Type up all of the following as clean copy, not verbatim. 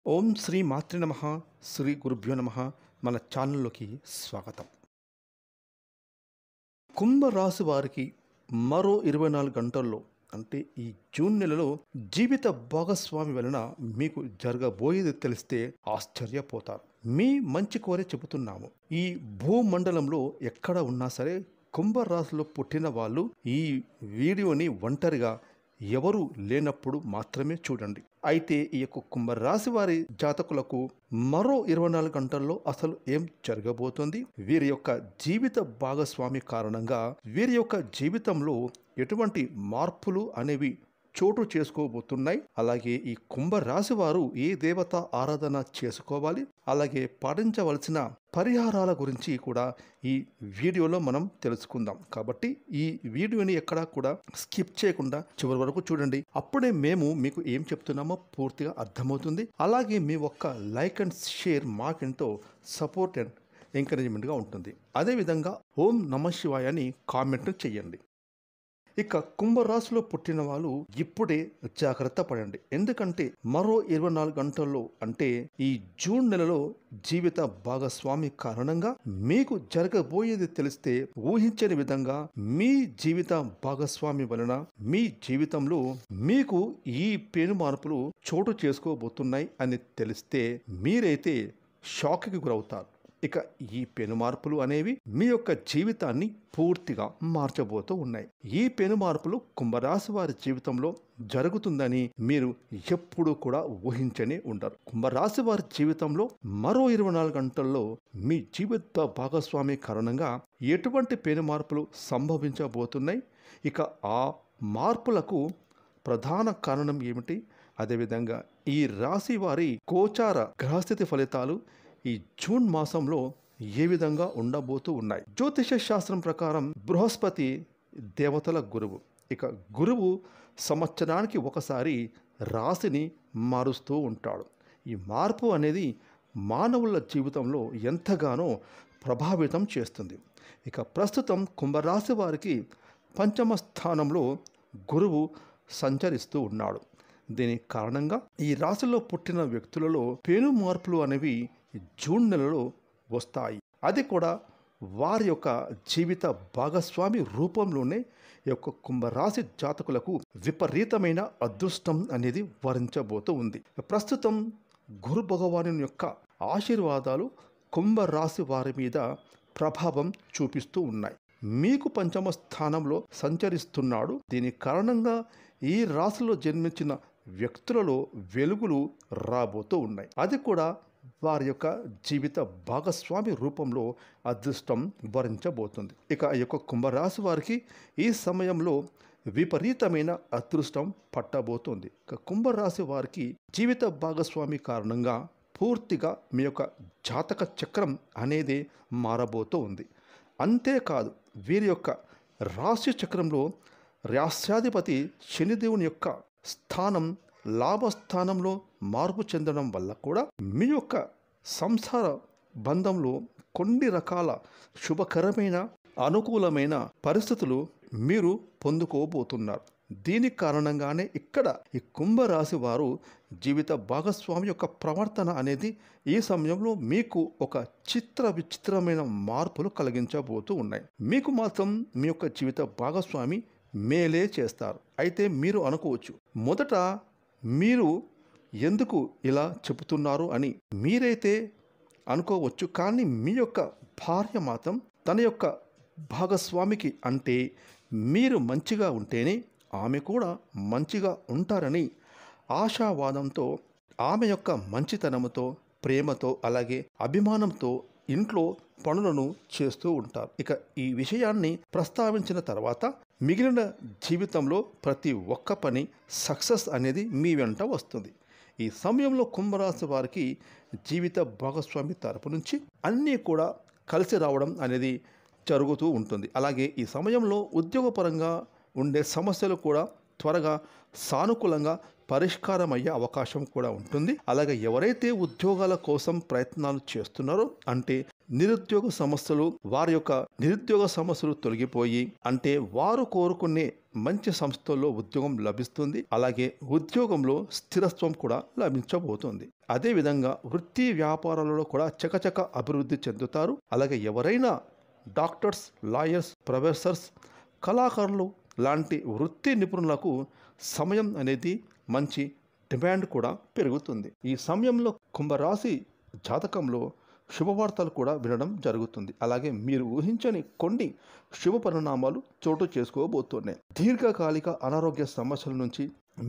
ఓం శ్రీ మాతృ నమః శ్రీ గురుభ్యో నమః మన ఛానల్లోకి స్వాగతం. కుంభరాశి వారికి మరో 24 గంటల్లో అంటే ఈ జూన్ నెలలో జీవిత భాగస్వామి వలన మీకు జరగబోయేది తెలిస్తే ఆశ్చర్యపోతారు. మీ మంచి కోరే చెబుతున్నాము. ఈ భూమండలంలో ఎక్కడ ఉన్నా సరే కుంభరాశిలో పుట్టిన వాళ్ళు ఈ వీడియోని ఒంటరిగా ఎవరు లేనప్పుడు మాత్రమే చూడండి. అయితే ఈ యొక్క కుంభరాశి వారి జాతకులకు మరో 24 గంటల్లో అసలు ఏం జరగబోతోంది, వీరి యొక్క జీవిత భాగస్వామి కారణంగా వీరి యొక్క జీవితంలో ఎటువంటి మార్పులు అనేవి చోటు చేసుకోబోతున్నాయి, అలాగే ఈ కుంభరాశి వారు ఏ దేవత ఆరాధన చేసుకోవాలి, అలాగే పాటించవలసిన పరిహారాల గురించి కూడా ఈ వీడియోలో మనం తెలుసుకుందాం. కాబట్టి ఈ వీడియోని ఎక్కడా కూడా స్కిప్ చేయకుండా చివరి వరకు చూడండి. అప్పుడే మేము మీకు ఏం చెప్తున్నామో పూర్తిగా అర్థమవుతుంది. అలాగే మీ ఒక్క లైక్ అండ్ షేర్ మాకెంతో సపోర్ట్ అండ్ ఎంకరేజ్మెంట్గా ఉంటుంది. అదేవిధంగా ఓం నమః శివాయ అని కామెంట్ చేయండి. ఇక కుంభరాశిలో పుట్టిన వాళ్ళు ఇప్పుడే జాగ్రత్త పడండి. ఎందుకంటే మరో 24 గంటల్లో అంటే ఈ జూన్ నెలలో జీవిత భాగస్వామి కారణంగా మీకు జరగబోయేది తెలిస్తే ఊహించని విధంగా మీ జీవిత భాగస్వామి వలన మీ జీవితంలో మీకు ఈ పెను మార్పులు చోటు చేసుకోబోతున్నాయి అని తెలిస్తే మీరైతే షాక్కి గురవుతారు. ఇక ఈ పెను మార్పులు అనేవి మీ యొక్క జీవితాన్ని పూర్తిగా మార్చబోతూ ఉన్నాయి. ఈ పెను మార్పులు కుంభరాశి వారి జీవితంలో జరుగుతుందని మీరు ఎప్పుడూ కూడా ఊహించనే ఉండరు. కుంభరాశి వారి జీవితంలో మరో 24 గంటల్లో మీ జీవిత భాగస్వామి కారణంగా ఎటువంటి పెను మార్పులు సంభవించబోతున్నాయి, ఇక ఆ మార్పులకు ప్రధాన కారణం ఏమిటి, అదేవిధంగా ఈ రాశి వారి గోచార గ్రహస్థితి ఫలితాలు ఈ జూన్ మాసంలో ఏ విధంగా ఉండబోతూ ఉన్నాయి. జ్యోతిష శాస్త్రం ప్రకారం బృహస్పతి దేవతల గురువు. ఇక గురువు సంవత్సరానికి ఒకసారి రాశిని మారుస్తూ ఉంటాడు. ఈ మార్పు అనేది మానవుల జీవితంలో ఎంతగానో ప్రభావితం చేస్తుంది. ఇక ప్రస్తుతం కుంభరాశి వారికి పంచమ స్థానంలో గురువు సంచరిస్తూ ఉన్నాడు. దీని కారణంగా ఈ రాశిలో పుట్టిన వ్యక్తులలో పెను మార్పులు అనేవి జూన్ నెలలో వస్తాయి. అది కూడా వారి యొక్క జీవిత భాగస్వామి రూపంలోనే ఈ యొక్క కుంభరాశి జాతకులకు విపరీతమైన అదృష్టం అనేది వరించబోతూ ఉంది. ప్రస్తుతం గురు భగవాను యొక్క ఆశీర్వాదాలు కుంభరాశి వారి మీద ప్రభావం చూపిస్తూ ఉన్నాయి. మీకు పంచమ స్థానంలో సంచరిస్తున్నాడు. దీని కారణంగా ఈ రాశిలో జన్మించిన వ్యక్తులలో వెలుగులు రాబోతూ ఉన్నాయి. అది కూడా వారి యొక్క జీవిత భాగస్వామి రూపంలో అదృష్టం వరించబోతుంది. ఇక ఈ యొక్క కుంభరాశి వారికి ఈ సమయంలో విపరీతమైన అదృష్టం పట్టబోతుంది. ఇక కుంభరాశి వారికి జీవిత భాగస్వామి కారణంగా పూర్తిగా మీ యొక్క జాతక చక్రం అనేది మారబోతూ ఉంది. అంతేకాదు వీరి యొక్క రాశి చక్రంలో రాశ్యాధిపతి శనిదేవుని యొక్క స్థానం లాభస్థానంలో మార్పు చెందడం వల్ల కూడా మీ యొక్క సంసార బంధంలో కొన్ని రకాల శుభకరమైన అనుకూలమైన పరిస్థితులు మీరు పొందుకోబోతున్నారు. దీని కారణంగానే ఇక్కడ ఈ కుంభరాశి వారు జీవిత భాగస్వామి యొక్క ప్రవర్తన అనేది ఈ సమయంలో మీకు ఒక విచిత్రమైన మార్పులు కలిగించబోతూ ఉన్నాయి. మీకు మాత్రం మీ యొక్క జీవిత భాగస్వామి మేలే చేస్తారు. అయితే మీరు అనుకోవచ్చు, మొదట మీరు ఎందుకు ఇలా చెబుతున్నారు అని మీరైతే అనుకోవచ్చు. కానీ మీ యొక్క భార్య మాత్రం తన యొక్క భాగస్వామికి అంటే మీరు మంచిగా ఉంటేనే ఆమె కూడా మంచిగా ఉంటారని ఆశావాదంతో ఆమె యొక్క మంచితనంతో ప్రేమతో అలాగే అభిమానంతో ఇంట్లో పనులను చేస్తూ ఉంటారు. ఇక ఈ విషయాన్ని ప్రస్తావించిన తర్వాత మిగిలిన జీవితంలో ప్రతి ఒక్క పని సక్సెస్ అనేది మీ వెంట వస్తుంది. ఈ సమయంలో కుంభరాశి వారికి జీవిత భాగస్వామి తరపు నుంచి అన్నీ కూడా కలిసి రావడం అనేది జరుగుతూ ఉంటుంది. అలాగే ఈ సమయంలో ఉద్యోగపరంగా ఉండే సమస్యలు కూడా త్వరగా సానుకూలంగా పరిష్కారం అయ్యే అవకాశం కూడా ఉంటుంది. అలాగే ఎవరైతే ఉద్యోగాల కోసం ప్రయత్నాలు చేస్తున్నారో అంటే నిరుద్యోగ సమస్యలు వారి యొక్క నిరుద్యోగ సమస్యలు తొలగిపోయి అంటే వారు కోరుకునే మంచి సంస్థల్లో ఉద్యోగం లభిస్తుంది. అలాగే ఉద్యోగంలో స్థిరత్వం కూడా లభించబోతుంది. అదేవిధంగా వృత్తి వ్యాపారాలలో కూడా చకచక అభివృద్ధి చెందుతారు. అలాగే ఎవరైనా డాక్టర్స్, లాయర్స్, ప్రొఫెసర్స్, కళాకారులు లాంటి వృత్తి నిపుణులకు సమయం అనేది మంచి డిమాండ్ కూడా పెరుగుతుంది. ఈ సమయంలో కుంభరాశి జాతకంలో శుభవార్తలు కూడా వినడం జరుగుతుంది. అలాగే మీరు ఊహించని కొన్ని శుభ పరిణామాలు చోటు చేసుకోబోతున్నాయి. దీర్ఘకాలిక అనారోగ్య సమస్యల నుంచి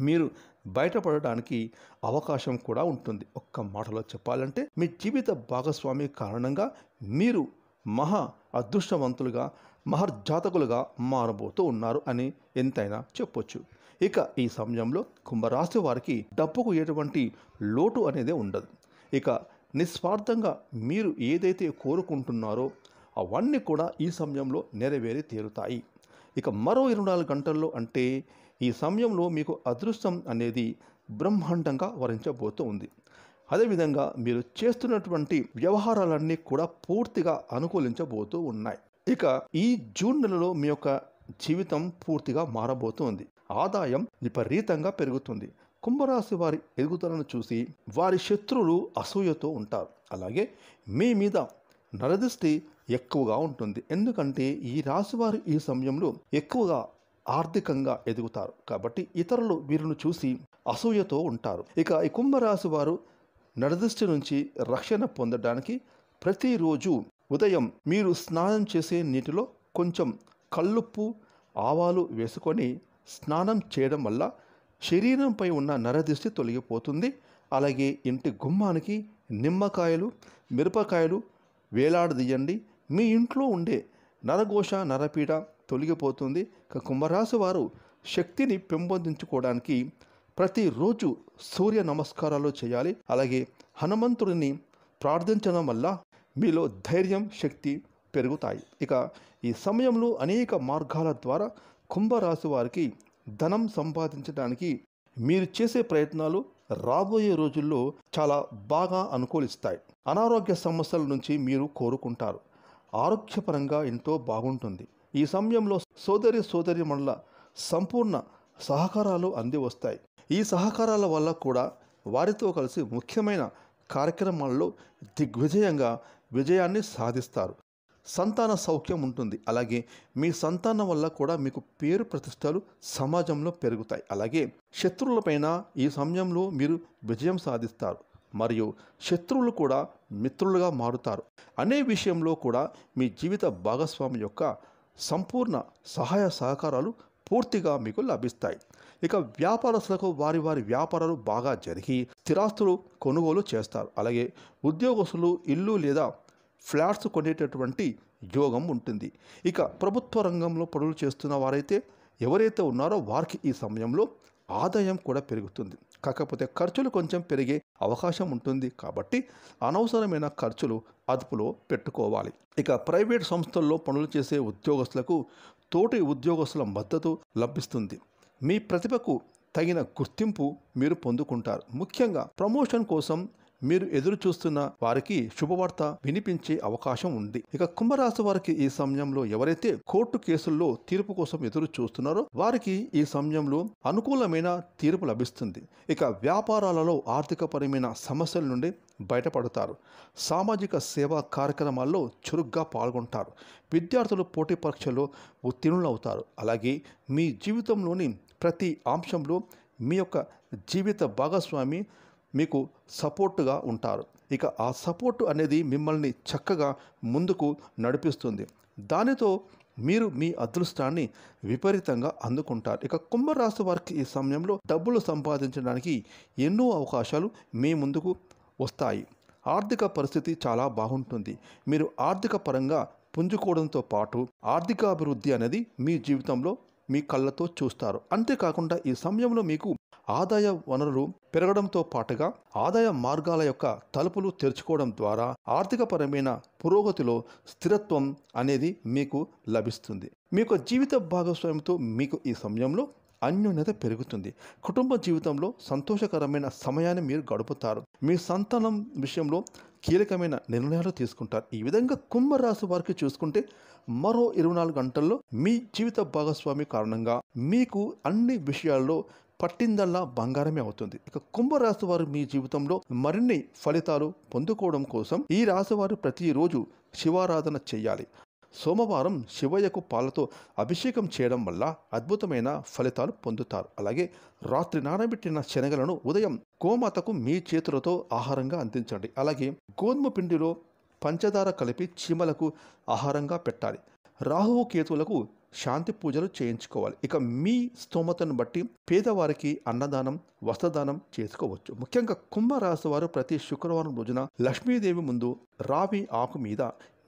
మీరు బయటపడడానికి అవకాశం కూడా ఉంటుంది. ఒక్క మాటలో చెప్పాలంటే మీ జీవిత భాగస్వామి కారణంగా మీరు మహా అదృష్టవంతులుగా మహర్జాతకులుగా మారబోతూ ఉన్నారు అని ఎంతైనా చెప్పొచ్చు. ఇక ఈ సమయంలో కుంభరాశి వారికి డబ్బుకు ఎటువంటి లోటు అనేది ఉండదు. ఇక నిస్వార్థంగా మీరు ఏదైతే కోరుకుంటున్నారో అవన్నీ కూడా ఈ సమయంలో నెరవేరి తీరుతాయి. ఇక మరో 24 గంటల్లో అంటే ఈ సమయంలో మీకు అదృష్టం అనేది బ్రహ్మాండంగా వరించబోతూ ఉంది. అదేవిధంగా మీరు చేస్తున్నటువంటి వ్యవహారాలన్నీ కూడా పూర్తిగా అనుకూలించబోతూ ఉన్నాయి. ఇక ఈ జూన్ నెలలో మీ యొక్క జీవితం పూర్తిగా మారబోతుంది. ఆదాయం విపరీతంగా పెరుగుతుంది. కుంభరాశి వారి ఎదుగుదలను చూసి వారి శత్రువులు అసూయతో ఉంటారు. అలాగే మీ మీద నరదృష్టి ఎక్కువగా ఉంటుంది. ఎందుకంటే ఈ రాశి వారు ఈ సమయంలో ఎక్కువగా ఆర్థికంగా ఎదుగుతారు. కాబట్టి ఇతరులు వీరిని చూసి అసూయతో ఉంటారు. ఇక ఈ కుంభరాశి వారు నరదృష్టి నుంచి రక్షణ పొందడానికి ప్రతిరోజు ఉదయం మీరు స్నానం చేసే నీటిలో కొంచెం కల్లుప్పు, ఆవాలు వేసుకొని స్నానం చేయడం వల్ల శరీరంపై ఉన్న నరదృష్టి తొలగిపోతుంది. అలాగే ఇంటి గుమ్మానికి నిమ్మకాయలు, మిరపకాయలు వేలాడదీయండి. మీ ఇంట్లో ఉండే నరఘోష, నరపీడ తొలగిపోతుంది. కుంభరాశి వారు శక్తిని పెంపొందించుకోవడానికి ప్రతిరోజు సూర్య నమస్కారాలు చేయాలి. అలాగే హనుమంతుడిని ప్రార్థించడం వల్ల మీలో ధైర్యం, శక్తి పెరుగుతాయి. ఇక ఈ సమయంలో అనేక మార్గాల ద్వారా కుంభరాశి వారికి ధనం సంపాదించడానికి మీరు చేసే ప్రయత్నాలు రాబోయే రోజుల్లో చాలా బాగా అనుకూలిస్తాయి. అనారోగ్య సమస్యల నుంచి మీరు కోరుకుంటారు. ఆరోగ్యపరంగా ఎంతో బాగుంటుంది. ఈ సమయంలో సోదరిమణుల సంపూర్ణ సహకారాలు అంది వస్తాయి. ఈ సహకారాల వల్ల కూడా వారితో కలిసి ముఖ్యమైన కార్యక్రమాల్లో విజయాన్ని సాధిస్తారు. సంతాన సౌఖ్యం ఉంటుంది. అలాగే మీ సంతానం వల్ల కూడా మీకు పేరు ప్రతిష్టలు సమాజంలో పెరుగుతాయి. అలాగే శత్రువులపైన ఈ సమయంలో మీరు విజయం సాధిస్తారు. మరియు శత్రువులు కూడా మిత్రులుగా మారుతారు. అనే విషయంలో కూడా మీ జీవిత భాగస్వామి యొక్క సంపూర్ణ సహాయ సహకారాలు పూర్తిగా మీకు లభిస్తాయి. ఇక వ్యాపారస్తులకు వారి వ్యాపారాలు బాగా జరిగి స్థిరాస్తులు కొనుగోలు చేస్తారు. అలాగే ఉద్యోగస్తులు ఇల్లు లేదా ఫ్లాట్స్ కొనేటటువంటి యోగం ఉంటుంది. ఇక ప్రభుత్వ రంగంలో పనులు చేస్తున్న వారైతే ఎవరైతే ఉన్నారో వారికి ఈ సమయంలో ఆదాయం కూడా పెరుగుతుంది. కాకపోతే ఖర్చులు కొంచెం పెరిగే అవకాశం ఉంటుంది. కాబట్టి అనవసరమైన ఖర్చులు అదుపులో పెట్టుకోవాలి. ఇక ప్రైవేట్ సంస్థల్లో పనులు చేసే ఉద్యోగస్తులకు తోటి ఉద్యోగస్తుల మద్దతు లభిస్తుంది. మీ ప్రతిభకు తగిన గుర్తింపు మీరు పొందుకుంటారు. ముఖ్యంగా ప్రమోషన్ కోసం మీరు ఎదురు చూస్తున్న వారికి శుభవార్త వినిపించే అవకాశం ఉంది. ఇక కుంభరాశి వారికి ఈ సమయంలో ఎవరైతే కోర్టు కేసుల్లో తీర్పు కోసం ఎదురు చూస్తున్నారో వారికి ఈ సమయంలో అనుకూలమైన తీర్పు లభిస్తుంది. ఇక వ్యాపారాలలో ఆర్థికపరమైన సమస్యల నుండి బయటపడతారు. సామాజిక సేవా కార్యక్రమాల్లో చురుగ్గా పాల్గొంటారు. విద్యార్థులు పోటీ పరీక్షల్లో ఉత్తీర్ణులవుతారు. అలాగే మీ జీవితంలోని ప్రతి అంశంలో మీ యొక్క జీవిత భాగస్వామి మీకు సపోర్టుగా ఉంటారు. ఇక ఆ సపోర్టు అనేది మిమ్మల్ని చక్కగా ముందుకు నడిపిస్తుంది. దానితో మీరు మీ అదృష్టాన్ని విపరీతంగా అందుకుంటారు. ఇక కుంభరాశి వారికి ఈ సమయంలో డబ్బులు సంపాదించడానికి ఎన్నో అవకాశాలు మీ ముందుకు వస్తాయి. ఆర్థిక పరిస్థితి చాలా బాగుంటుంది. మీరు ఆర్థిక పరంగా పుంజుకోవడంతో పాటు ఆర్థికాభివృద్ధి అనేది మీ జీవితంలో మీ కళ్ళతో చూస్తారు. అంతేకాకుండా ఈ సమయంలో మీకు ఆదాయ వనరులు పెరగడంతో పాటుగా ఆదాయ మార్గాల యొక్క తలుపులు తెరుచుకోవడం ద్వారా ఆర్థికపరమైన పురోగతిలో స్థిరత్వం అనేది మీకు లభిస్తుంది. మీ యొక్క జీవిత భాగస్వామితో మీకు ఈ సమయంలో అన్యోన్యత పెరుగుతుంది. కుటుంబ జీవితంలో సంతోషకరమైన సమయాన్ని మీరు గడుపుతారు. మీ సంతానం విషయంలో కీలకమైన నిర్ణయాలు తీసుకుంటారు. ఈ విధంగా కుంభరాశి వారికి చూసుకుంటే మరో 24 గంటల్లో మీ జీవిత భాగస్వామి కారణంగా మీకు అన్ని విషయాల్లో పట్టిందల్లా బంగారమే అవుతుంది. ఇక కుంభరాశి వారు మీ జీవితంలో మరిన్ని ఫలితాలు పొందుకోవడం కోసం ఈ రాశి వారు ప్రతిరోజు శివారాధన చేయాలి. సోమవారం శివయ్యకు పాలతో అభిషేకం చేయడం వల్ల అద్భుతమైన ఫలితాలు పొందుతారు. అలాగే రాత్రి నానబెట్టిన శనగలను ఉదయం గోమాతకు మీ చేతులతో ఆహారంగా అందించండి. అలాగే గోధుమ పిండిలో పంచదార కలిపి చీమలకు ఆహారంగా పెట్టాలి. రాహువు కేతువులకు శాంతి పూజలు చేయించుకోవాలి. ఇక మీ స్తోమతను బట్టి పేదవారికి అన్నదానం, వస్త్రదానం చేసుకోవచ్చు. ముఖ్యంగా కుంభరాశి వారు ప్రతి శుక్రవారం రోజున లక్ష్మీదేవి ముందు రావి ఆకు మీద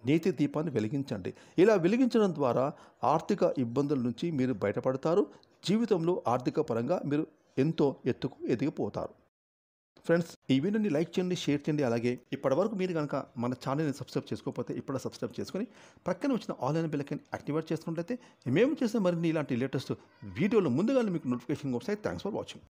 నేతి దీపాన్ని వెలిగించండి. ఇలా వెలిగించడం ద్వారా ఆర్థిక ఇబ్బందుల నుంచి మీరు బయటపడతారు. జీవితంలో ఆర్థిక పరంగా మీరు ఎంతో ఎత్తుకు ఎదిగిపోతారు. ఫ్రెండ్స్, ఈ వీడియోని లైక్ చేయండి, షేర్ చేయండి. అలాగే ఇప్పటివరకు మీరు కనుక మన ఛానల్ని సబ్స్క్రైబ్ చేసుకోకపోతే ఇప్పుడు సబ్స్క్రైబ్ చేసుకొని పక్కన వచ్చిన ఆల్ అయిన బెల్ ఐకాన్ యాక్టివేట్ చేసుకున్నట్లయితే మేము చేసే మరిన్ని ఇలాంటి లేటెస్ట్ వీడియోలు ముందుగా మీకు నోటిఫికేషన్ వస్తాయి. Thanks for watching.